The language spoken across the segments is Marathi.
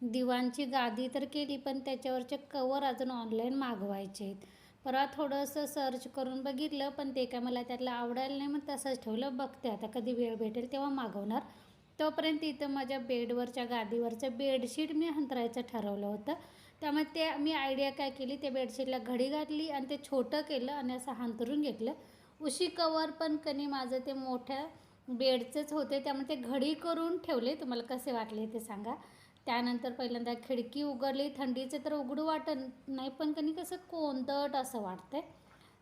दिवाणची गादी तर केली, पण त्याच्यावरचे कवर अजून ऑनलाईन मागवायचे आहेत. परवा थोडंसं सर्च करून बघितलं, पण ते काय मला त्यातलं आवडायला नाही, मग तसंच ठेवलं. बघते आता कधी वेळ भेटेल तेव्हा मागवणार. तोपर्यंत इथं माझ्या बेडवरच्या गादीवरचं बेडशीट मी अंथरायचं ठरवलं होतं. त्यामुळे ते मी आयडिया काय केली, त्या बेडशीटला घडी घातली आणि ते छोटं केलं आणि असं अंथरून घेतलं. उशी कवर पण कधी माझं ते मोठ्या बेडचेच होते, त्यामुळे ते घडी करून ठेवले. तुम्हाला कसे वाटले ते सांगा. त्यानंतर पहिल्यांदा खिडकी उघडली. थंडीचे तर उघडू वाटत नाही, पण कधी कसं कोंदट असं वाटतंय.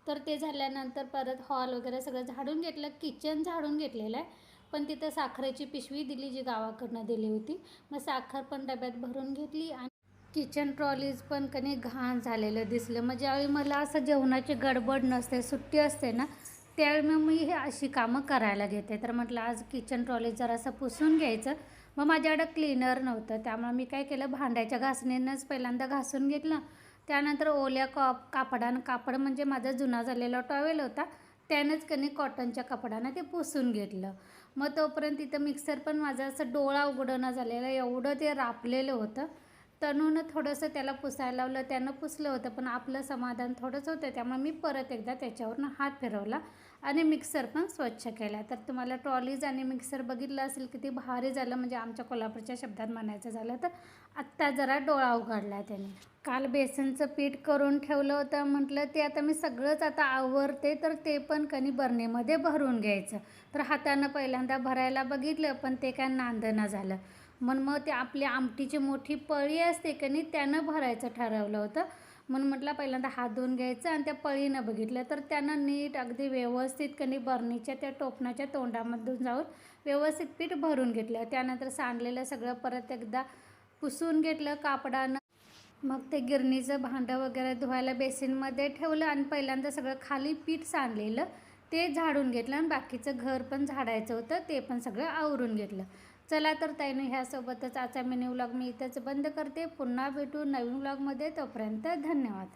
तर ते झाल्यानंतर परत हॉल वगैरे सगळं झाडून घेतलं. किचन झाडून घेतलेलं आहे, पण तिथं साखरेची पिशवी दिली जी गावाकडनं दिली होती. मग साखर पण डब्यात भरून घेतली आणि किचन ट्रॉलीज पण कधी घाण झालेलं दिसलं. मग ज्यावेळी मला असं जेवणाची गडबड नसते, सुट्टी असते ना, त्यावेळी मग मी हे अशी कामं करायला घेते. तर म्हटलं आज किचन ट्रॉलीज जरासं पुसून घ्यायचं. मग माझ्याकडं क्लीनर नव्हतं, त्यामुळे मी काय केलं, भांड्याच्या घासणीनंच पहिल्यांदा घासून घेतलं. त्यानंतर ओल्या कापडानं, कापड म्हणजे माझा जुना झालेला टॉवेल होता, त्यानंच कधी कॉटनच्या कपड्यानं ते पुसून घेतलं. मग तोपर्यंत तिथं मिक्सर पण माझा असं डोळा उघडणं झालेला, एवढं ते रापलेलं होतं. तनूनं थोडंसं त्याला पुसायला लावलं, त्यानं पुसलं होतं, पण आपलं समाधान थोडंच होतं. त्यामुळे मी परत एकदा त्याच्यावरनं हात फिरवला आणि मिक्सर पण स्वच्छ केला. तर तुम्हाला ट्रॉलीज आणि मिक्सर बघितलं असेल किती भारी झालं. म्हणजे आमच्या कोल्हापूरच्या शब्दात म्हणायचं झालं तर आत्ता जरा डोळा उघडला त्याने. काल बेसनचं पीठ करून ठेवलं होतं, म्हटलं ते आता मी सगळंच आता आवरते, तर ते पण कणी बरणीमध्ये भरून घ्यायचं. तर हातानं पहिल्यांदा भरायला बघितलं, पण ते काय नांदणं झालं. मग ते आपली आमटीची मोठी पळी असते की नाही, त्यानं भरायचं ठरवलं होतं. म्हणून म्हटलं पहिल्यांदा हात धुवून घ्यायचं आणि त्या पळीनं बघितलं, तर त्यानं नीट अगदी व्यवस्थित कणी बरणीच्या त्या टोपणाच्या तोंडामधून जाऊन व्यवस्थित पीठ भरून घेतलं. त्यानंतर सांडलेलं सगळं परत एकदा पुसून घेतलं कापडानं. मग ते गिरणीचं भांडं वगैरे धुवायला बेसिनमध्ये ठेवलं आणि पहिल्यांदा सगळं खाली पीठ सांडलेलं ते झाडून घेतलं आणि बाकीचं घर पण झाडायचं होतं, ते पण सगळं आवरून घेतलं. चला तर ताईनं ह्यासोबतच आजचा मिनी व्लॉग मी इथंच बंद करते. पुन्हा भेटू नवीन व्लॉगमध्ये. तोपर्यंत धन्यवाद.